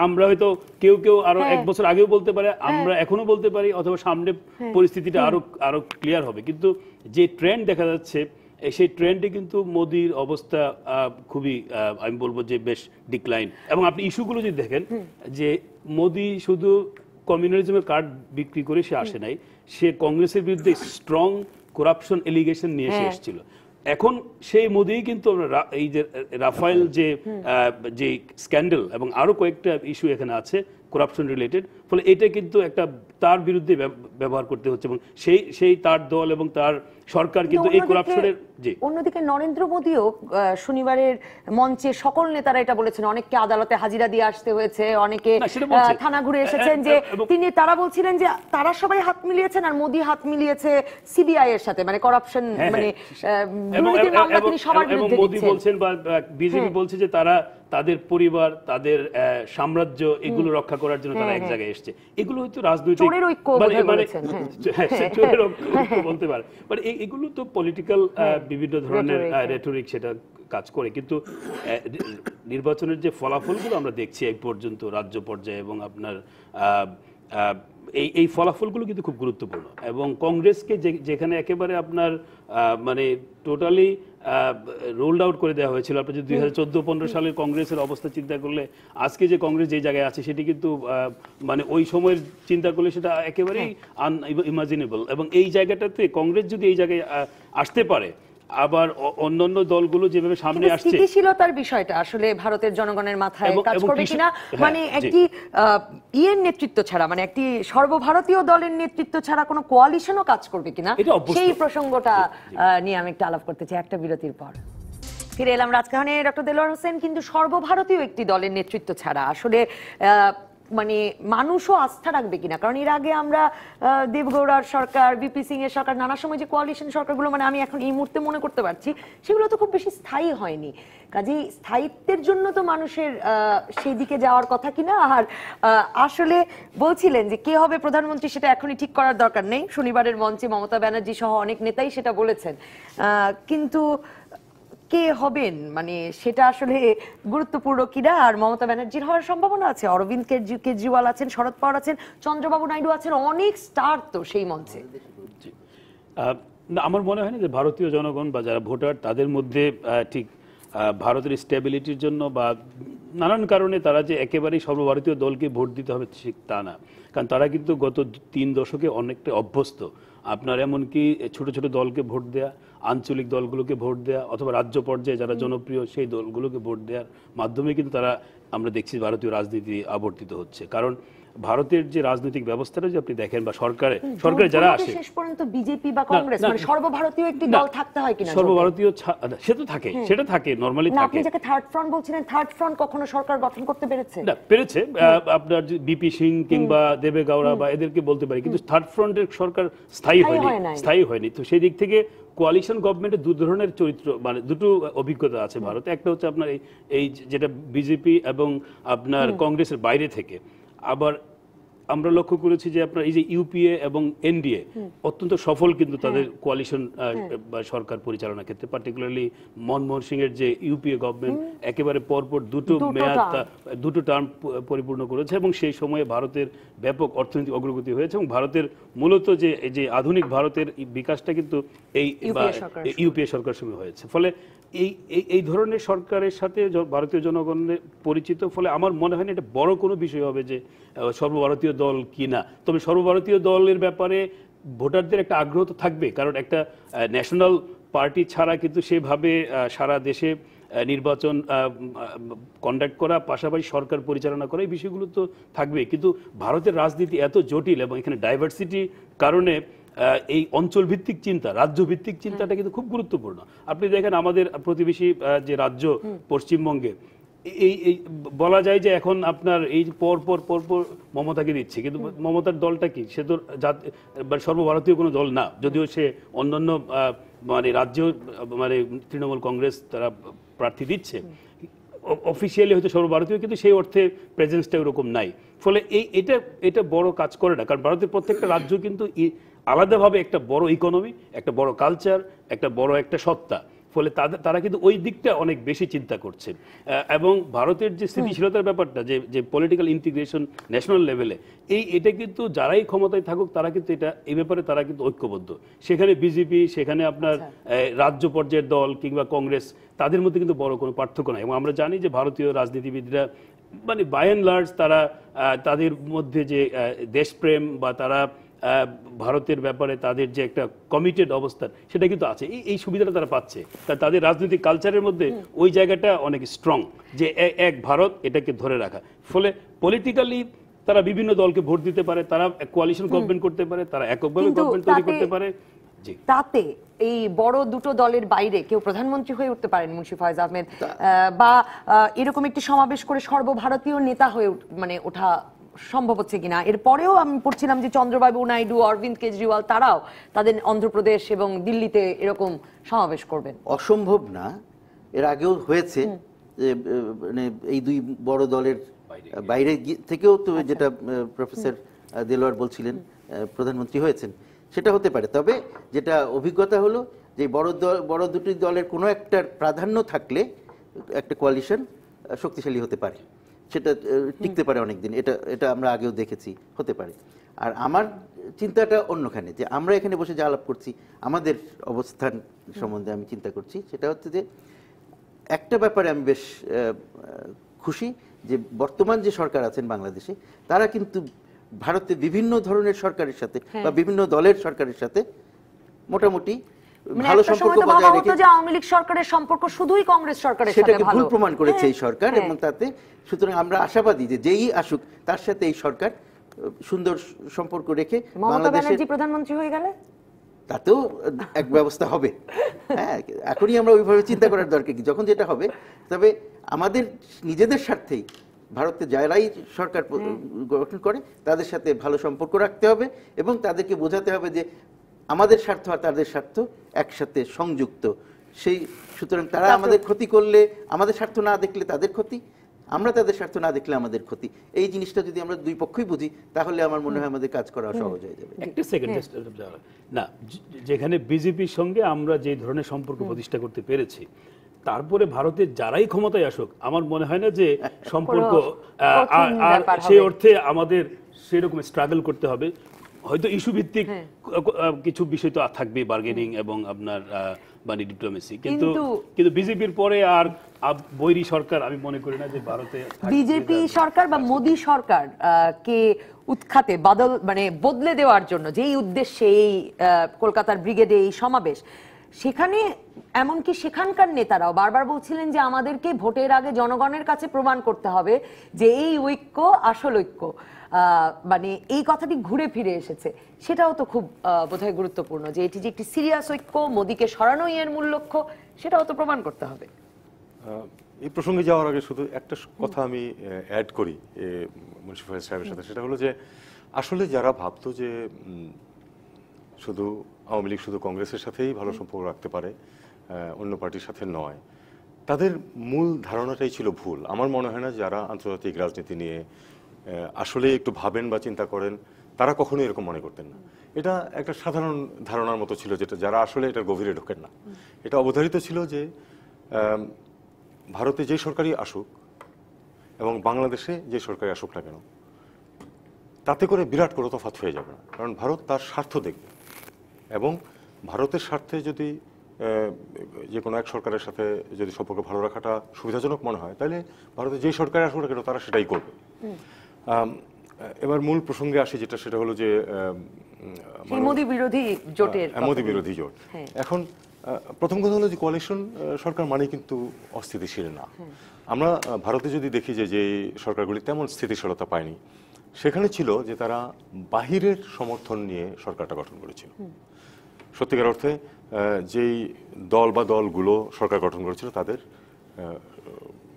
আমরা হয়তো কেউ আরো এক বছর আগেও বলতে পারে, আমরা এখনো বলতে পারি, অথবা সামনে পরিস্থিতিটা আরো ক্লিয়ার হবে। কিন্তু যে ট্রেন্ড দেখা যাচ্ছে, সেই ট্রেন্ডে কিন্তু মোদির অবস্থা খুবই, আমি বলবো যে বেশ ডিক্লাইন। এবং আপনি ইস্যুগুলো যদি দেখেন, যে মোদি শুধু কমিউনালিজমের কার্ড বিক্রি করে সে আসে নাই, সে কংগ্রেসের বিরুদ্ধে স্ট্রং করাপশন এলিগেশন নিয়ে এসে এসেছিল। এখন সেই মোদিই কিন্তু এই যে রাফায়েল যে স্ক্যান্ডাল এবং আরো কয়েকটা ইস্যু এখানে আছে করাপশন রিলেটেড, ফলে এটা কিন্তু একটা তার বিরুদ্ধে ব্যবহার করতে হচ্ছে। এবং সেই তার দল এবং তার সরকার কিন্তু এই করাপশনের। অন্যদিকে নরেন্দ্র মোদিও শনিবারের মঞ্চে সকল নেতারা এটা বলেছেন, অনেককে আদালতে হাজিরা দিয়ে আসতে হয়েছে, অনেকে থানা ঘুরে এসেছেন, যে তারা বলছিলেন যে তারা সবাই হাত মিলিয়েছেন আর মোদি হাত মিলিয়েছে সিবিআই এর সাথে, মানে করাপশন, মানে দুর্নীতির মামলা তিনি সবার বিরুদ্ধে দিচ্ছেন। মোদি বলছেন বা বিজেপি বলছে যে তারা তাদের পরিবার, তাদের সাম্রাজ্য, এগুলো রক্ষা করার জন্য তারা এক জায়গায় এসছে। এগুলো হয়তো রাজনৈতিক চোরের ঐক্য বলতে পারে, বাট এগুলো তো পলিটিক্যাল বিভিন্ন ধরনের রেটরিক সেটা কাজ করে। কিন্তু নির্বাচনের যে ফলাফলগুলো আমরা দেখছি এই পর্যন্ত রাজ্য পর্যায়ে, এবং আপনার এই ফলাফলগুলো কিন্তু খুব গুরুত্বপূর্ণ। এবং কংগ্রেসকে যেখানে একেবারে আপনার মানে টোটালি রোলড আউট করে দেওয়া হয়েছিল, আপনি যদি 2014-15 সালের কংগ্রেসের অবস্থা চিন্তা করলে, আজকে যে কংগ্রেস যে জায়গায় আছে সেটি কিন্তু মানে ওই সময়ের চিন্তা করলে সেটা একেবারেই আনইমাজিনেবল। এবং এই জায়গাটাতে কংগ্রেস যদি এই জায়গায় আসতে পারে, আবার অন্যান্য দলগুলো যেভাবে সামনে আসছে, স্থিতিশীলতার বিষয়টা আসলে ভারতের জনগণের মাথায় কাজ করবে কিনা, মানে একটি ইয়ের নেতৃত্ব ছাড়া, মানে একটি সর্বভারতীয় দলের নেতৃত্ব ছাড়া কোনো কোয়ালিশনও কাজ করবে কিনা, সেই প্রসঙ্গটা নিয়ে আমি একটু আলাপ করতে চাই একটা বিরতির পর। ফিরে এলাম রাজকাহনে ডক্টর দেলোয়ার হোসেন। কিন্তু সর্বভারতীয় একটি দলের নেতৃত্ব ছাড়া আসলে মানে মানুষও আস্থা রাখবে কিনা, কারণ এর আগে আমরা দেবগৌড়ার সরকার, বিপি সিং এর সরকার, নানা সময় যে কোয়ালিশন সরকারগুলো, মানে আমি এখন এই মুহূর্তে মনে করতে পারছি, সেগুলো তো খুব বেশি স্থায়ী হয়নি। কাজেই স্থায়িত্বের জন্য তো মানুষের সেই দিকে যাওয়ার কথা কিনা। আর আসলে বলছিলেন যে কে হবে প্রধানমন্ত্রী সেটা এখনই ঠিক করার দরকার নেই, শনিবারের মঞ্চে মমতা ব্যানার্জি সহ অনেক নেতাই সেটা বলেছেন, কিন্তু কে হবেন মানে সেটা আসলে গুরুত্বপূর্ণ কিনা। আর মমতা ব্যানার্জির হওয়ার সম্ভাবনা আছে, অরবিন্দ কেজরিওয়াল আছেন, শরদ পাওয়ার আছেন, চন্দ্রবাবু নাইডু আছেন, অনেক স্টার তো সেই মঞ্চে। না, আমার মনে হয় না যে ভারতীয় জনগণ বা যারা ভোটার তাদের মধ্যে ঠিক ভারতের স্টেবিলিটির জন্য বা নানান কারণে তারা যে একেবারেই সর্বভারতীয় দলকে ভোট দিতে হবে ঠিক তা না, কারণ তারা কিন্তু গত 3 দশকে অনেকটা অভ্যস্ত। আপনার এমনকি ছোট ছোট দলকে ভোট দেয়া, আঞ্চলিক দলগুলোকে ভোট দেয়া, অথবা রাজ্য পর্যায়ে যারা জনপ্রিয় সেই দলগুলোকে ভোট দেওয়ার মাধ্যমে কিন্তু তারা, আমরা দেখছি ভারতীয় রাজনীতি আবর্তিত হচ্ছে। কারণ ভারতের যে রাজনৈতিক ব্যবস্থাটা যে আপনি দেখেন বা সরকারে যারা আসে, শেষ পর্যন্ত বিজেপি বা কংগ্রেস মানে সর্বভারতীয় একটি দল থাকতে হয় কিনা, সর্বভারতীয় সে তো থাকে, সেটা থাকে, নরমালি থাকে। আপনি যাকে থার্ড ফ্রন্ট বলছিলেন, থার্ড ফ্রন্ট কখনো সরকার গঠন করতে পেরেছে না, পেরেছে আপনার বিপি সিং কিংবা দেবে গৌড়া বা এদেরকে বলতে পারি, কিন্তু থার্ড ফ্রন্টের সরকার স্থায়ী হয়নি। তো সেই দিক থেকে কোয়ালিশন গভর্নমেন্টের 2 ধরনের চরিত্র, মানে 2টো অভিজ্ঞতা আছে ভারতে। একটা হচ্ছে আপনার এই যেটা বিজেপি এবং আপনার কংগ্রেসের বাইরে থেকে। আবার আমরা লক্ষ্য করেছি যে আপনার এই যে ইউপিএ এবং এনডিএ অত্যন্ত সফল কিন্তু তাদের কোয়ালিশন বা সরকার পরিচালনার ক্ষেত্রে, পার্টিকুলারলি মনমোহন সিং এর যে ইউপিএ গভর্নমেন্ট একেবারে পরপর 2টো মেয়াদ 2টো টার্ম পরিপূর্ণ করেছে, এবং সেই সময়ে ভারতের ব্যাপক অর্থনৈতিক অগ্রগতি হয়েছে, এবং ভারতের মূলত যে আধুনিক ভারতের বিকাশটা কিন্তু এই ইউপিএ সরকার সময় হয়েছে। ফলে এই ধরনের সরকারের সাথে ভারতীয় জনগণের পরিচিত, ফলে আমার মনে হয় না এটা বড় কোনো বিষয় হবে যে সর্বভারতীয় দল কি না। তবে সর্বভারতীয় দলের ব্যাপারে ভোটারদের একটা আগ্রহ তো থাকবে, কারণ একটা ন্যাশনাল পার্টি ছাড়া কিন্তু সেভাবে সারা দেশে নির্বাচন কন্ডাক্ট করা, পাশাপাশি সরকার পরিচালনা করা, এই বিষয়গুলো তো থাকবে। কিন্তু ভারতের রাজনীতি এত জটিল এবং এখানে ডাইভার্সিটি কারণে এই অঞ্চল ভিত্তিক চিন্তা, রাজ্য ভিত্তিক চিন্তাটা কিন্তু খুব গুরুত্বপূর্ণ। আপনি দেখেন আমাদের প্রতিবেশী যে রাজ্য পশ্চিমবঙ্গে, এই বলা যায় যে এখন আপনার এই পর মমতাকে দিচ্ছে, কিন্তু মমতার দলটা কি, সে তো সর্বভারতীয় কোনো দল না, যদিও সে অন্যান্য মানে রাজ্য মানে তৃণমূল কংগ্রেস তারা প্রার্থী দিচ্ছে, অফিসিয়ালি হয়তো সর্বভারতীয়, কিন্তু সেই অর্থে প্রেজেন্সটা ওরকম নাই। ফলে এটা বড় কাজ করে না, কারণ ভারতের প্রত্যেকটা রাজ্য কিন্তু আলাদাভাবে একটা বড় ইকোনমি, একটা বড় কালচার, একটা বড় একটা সত্তা। ফলে তারা কিন্তু ওই দিকটা অনেক বেশি চিন্তা করছে। এবং ভারতের যে স্থিতিশীলতার ব্যাপারটা, যে পলিটিক্যাল ইন্টিগ্রেশন ন্যাশনাল লেভেলে, এটা কিন্তু যারাই ক্ষমতায় থাকুক তারা কিন্তু এই ব্যাপারে তারা কিন্তু ঐক্যবদ্ধ। সেখানে বিজেপি, সেখানে আপনার রাজ্য পর্যায়ের দল কিংবা কংগ্রেস, তাদের মধ্যে কিন্তু বড় কোনো পার্থক্য নাই। এবং আমরা জানি যে ভারতীয় রাজনীতিবিদরা মানে বাই অ্যান্ড লার্জ তারা তাদের মধ্যে যে দেশপ্রেম বা তারা ভারতের ব্যাপারে তাদের যে একটা কমিটেড অবস্থান, সেটা কিন্তু আছে, এই সুবিধাটা তারা পাচ্ছে। তাদের রাজনৈতিক কালচারের মধ্যে ওই জায়গাটা অনেক স্ট্রং, যে এক ভারত, এটাকে ধরে রাখা। ফলে পলিটিক্যালি তারা বিভিন্ন দলকে ভোট দিতে পারে, তারা কোয়ালিশন গভর্নমেন্ট করতে পারে, তারা এককভাবে গভর্নমেন্ট তৈরি করতে পারে। তাতে এই বড় দুটো দলের বাইরে কেউ প্রধানমন্ত্রী হয়ে উঠতে পারেন, মুন্সি ফয়েজ আহমেদ, বা এরকম একটি সমাবেশ করে সর্বভারতীয় নেতা হয়ে মানে ওঠা সম্ভব হচ্ছে কিনা। এরপরেও আমি পড়ছিলাম যে চন্দ্রবাবু নাইডু, অরবিন্দ কেজরিওয়াল তারাও তাদের অন্ধ্রপ্রদেশ এবং দিল্লিতে এরকম সমাবেশ করবেন। অসম্ভব না, এর আগেও হয়েছে যে মানে এই 2 বড় দলের বাইরে থেকেও তো, যেটা প্রফেসর দেলোয়ার বলছিলেন, প্রধানমন্ত্রী হয়েছেন, সেটা হতে পারে। তবে যেটা অভিজ্ঞতা হলো যে বড় দুটি দলের কোনো একটা প্রাধান্য থাকলে একটা কোয়ালিশন শক্তিশালী হতে পারে, সেটা টিকতে পারে অনেকদিন। এটা আমরা আগেও দেখেছি, হতে পারে। আর আমার চিন্তাটা অন্যখানে, যে আমরা এখানে বসে যা আলাপ করছি, আমাদের অবস্থান সম্বন্ধে আমি চিন্তা করছি, সেটা হচ্ছে যে একটা ব্যাপারে আমি বেশ খুশি যে বর্তমান যে সরকার আছেন বাংলাদেশে, তারা কিন্তু ভারতে বিভিন্ন ধরনের সরকারের সাথে বা বিভিন্ন দলের সরকারের সাথে মোটামুটি ভালো সম্পর্ক বজায় রেখে, যে আওয়ামী লীগ সরকারের সম্পর্ক শুধুই কংগ্রেস সরকারের সাথে সেটাকে ভুল প্রমাণ করেছে এই সরকার। এবং তাতে সুতরাং আমরা আশাবাদী যে যেই আসুক তার সাথে এই সরকার সুন্দর সম্পর্ক রেখে বাংলাদেশের প্রধানমন্ত্রী হয়ে গেলে তাতেও এক ব্যবস্থা হবে। হ্যাঁ, এখনই আমরা ওইভাবে চিন্তা করার দরকার কি, যখন যেটা হবে। তবে আমাদের নিজেদের স্বার্থেই ভারতে যারাই সরকার গঠন করে তাদের সাথে ভালো সম্পর্ক রাখতে হবে এবং তাদেরকে বোঝাতে হবে যে আমাদের স্বার্থ আর তাদের স্বার্থ একসাথে সংযুক্ত। সেই সুতরাং তারা আমাদের ক্ষতি করলে আমাদের স্বার্থ না দেখলে তাদের ক্ষতি, আমরা তাদের স্বার্থ না দেখলে আমাদের ক্ষতি। এই জিনিসটা যদি আমরা দুই পক্ষই বুঝি তাহলে আমার মনে হয় আমাদের কাজ করা সহজ হয়ে যাবে। একটা সেকেন্ড না, যেখানে বিজেপির সঙ্গে আমরা যে ধরনের সম্পর্ক প্রতিষ্ঠা করতে পেরেছি, তারপরে ভারতের যারাই ক্ষমতায় আসুক আমার মনে হয় না যে সম্পর্ক আর সেই অর্থে আমাদের সেরকম স্ট্রাগল করতে হবে। হয়তো ইস্যু ভিত্তিক কিছু বিষয় তো থাকবে, বার্গেনিং এবং আপনার মানে ডিপ্লোমেসি, কিন্তু বিজেপির পরে আর বৈরী সরকার আমি মনে করি না যে ভারতে বিজেপি সরকার বা মোদী সরকার কে উৎখাতে বদলে দেওয়ার জন্য যেই উদ্দেশ্যে এই কলকাতার ব্রিগেডে এই সমাবেশ, সেখানে এমনকি সেখানকার নেতারাও বারবার বলছিলেন যে আমাদেরকে ভোটের আগে জনগণের কাছে প্রমাণ করতে হবে যে এই ঐক্য আসল ঐক্য। এই কথাটি ঘুরে ফিরে এসেছে, সেটাও তো খুব বোধহয় গুরুত্বপূর্ণ যে এটি যে একটি সিরিয়াস ঐক্য, মোদীকে সরানোই এর মূল লক্ষ্য, সেটাও তো প্রমাণ করতে হবে। এই প্রসঙ্গে যাওয়ার আগে শুধু একটা কথা আমি অ্যাড করি মুন্সি ফয়েজ সাহেবের সাথে, সেটা হলো যে আসলে যারা ভাবতো যে শুধু আওয়ামী লীগ শুধু কংগ্রেসের সাথেই ভালো সম্পর্ক রাখতে পারে, অন্য পার্টির সাথে নয়, তাদের মূল ধারণাটাই ছিল ভুল। আমার মনে হয় না যারা আন্তর্জাতিক রাজনীতি নিয়ে আসলে একটু ভাবেন বা চিন্তা করেন তারা কখনোই এরকম মনে করতেন না। এটা একটা সাধারণ ধারণার মতো ছিল, যেটা যারা আসলে এটার গভীরে ঢোকেন না। এটা অবধারিত ছিল যে ভারতে যে সরকারই আসুক এবং বাংলাদেশে যে সরকারই আসুক না কেন, তাতে করে বিরাট কোনো তফাৎ হয়ে যাবে না, কারণ ভারত তার স্বার্থ দেখবে এবং ভারতের স্বার্থে যদি যে কোনো এক সরকারের সাথে যদি সম্পর্ক ভালো রাখাটা সুবিধাজনক মনে হয়, তাহলে ভারতে যেই সরকার আসুক না কেন তারা সেটাই করবে। এবার মূল প্রসঙ্গে আসি, যেটা সেটা হলো যে মোদী বিরোধী জোটের মোদী বিরোধী জোট। এখন প্রথম কথা হলো যে কোয়ালিশন সরকার মানে কিন্তু অস্থিতিশীল না। আমরা ভারতে যদি দেখি যে যে সরকারগুলি তেমন স্থিতিশীলতা পায়নি, সেখানে ছিল যে তারা বাহিরের সমর্থন নিয়ে সরকারটা গঠন করেছিল। সত্যিকার অর্থে যেই দল বা দলগুলো সরকার গঠন করেছিল তাদের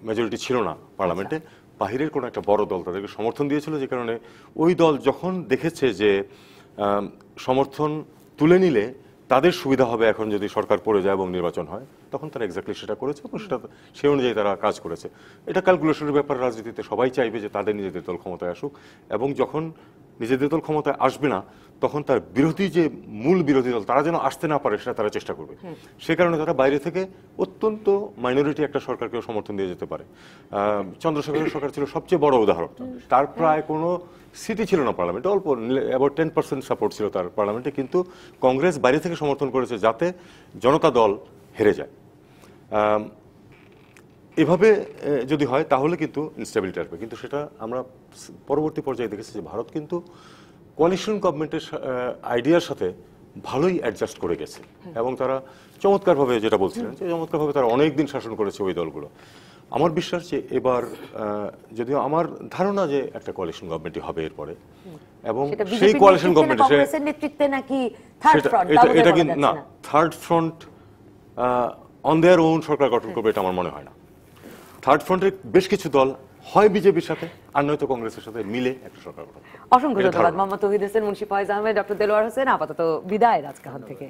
মেজরিটি ছিল না পার্লামেন্টে, বাহিরের কোনো একটা বড় দল তাদেরকে সমর্থন দিয়েছিল, যে কারণে ওই দল যখন দেখেছে যে সমর্থন তুলে নিলে তাদের সুবিধা হবে এখন যদি সরকার পড়ে যায় এবং নির্বাচন হয়, তখন তারা এক্স্যাক্টলি সেটা করেছে এবং সেটা সেই অনুযায়ী তারা কাজ করেছে। এটা ক্যালকুলেশনের ব্যাপার। রাজনীতিতে সবাই চাইবে যে তাদের নিজেদের দল ক্ষমতায় আসুক, এবং যখন নিজেদের দল ক্ষমতায় আসবে না তখন তার বিরোধী যে মূল বিরোধী দল তারা যেন আসতে না পারে সেটা তারা চেষ্টা করবে। সে কারণে তারা বাইরে থেকে অত্যন্ত মাইনরিটি একটা সরকারকেও সমর্থন দিয়ে যেতে পারে। চন্দ্রশেখরের সরকার ছিল সবচেয়ে বড় উদাহরণ। তার প্রায় কোনো সিটি ছিল না পার্লামেন্টে, অল্প অ্যাবাউট 10% সাপোর্ট ছিল তার পার্লামেন্টে, কিন্তু কংগ্রেস বাইরে থেকে সমর্থন করেছে যাতে জনতা দল হেরে যায়। এভাবে যদি হয় তাহলে কিন্তু ইনস্টেবিলিটি আসবে, কিন্তু সেটা আমরা পরবর্তী পর্যায়ে দেখেছি যে ভারত কিন্তু কোয়ালিশন গভর্নমেন্টের আইডিয়ার সাথে ভালোই অ্যাডজাস্ট করে গেছে এবং তারা চমৎকারভাবে, যেটা বলছিলেন যে চমৎকারভাবে তারা অনেক দিন শাসন করেছে ওই দলগুলো। আমার বিশ্বাস যে এবার যদিও আমার ধারণা যে একটা কোয়ালিশন গভর্নমেন্টই হবে এরপরে, এবং সেই কোয়ালিশন গভর্নমেন্টের নেতৃত্বে নাকি থার্ড ফ্রন্ট, এটা কিন্তু না, third front on their own সরকার গঠন করবে এটা আমার মনে হয় না। থার্ড ফ্রন্টের বেশ কিছু দল হয় বিজেপির সাথে আর নয়তো কংগ্রেসের সাথে মিলে একটা সরকার গঠন করবে। অসংখ্য ধন্যবাদ মোহাম্মদ তৌহিদ হোসেন, মুন্সি ফয়েজ আহমেদ, ডক্টর দেলোয়ার হোসেন। আপাতত বিদায় রাজকাহন থেকে।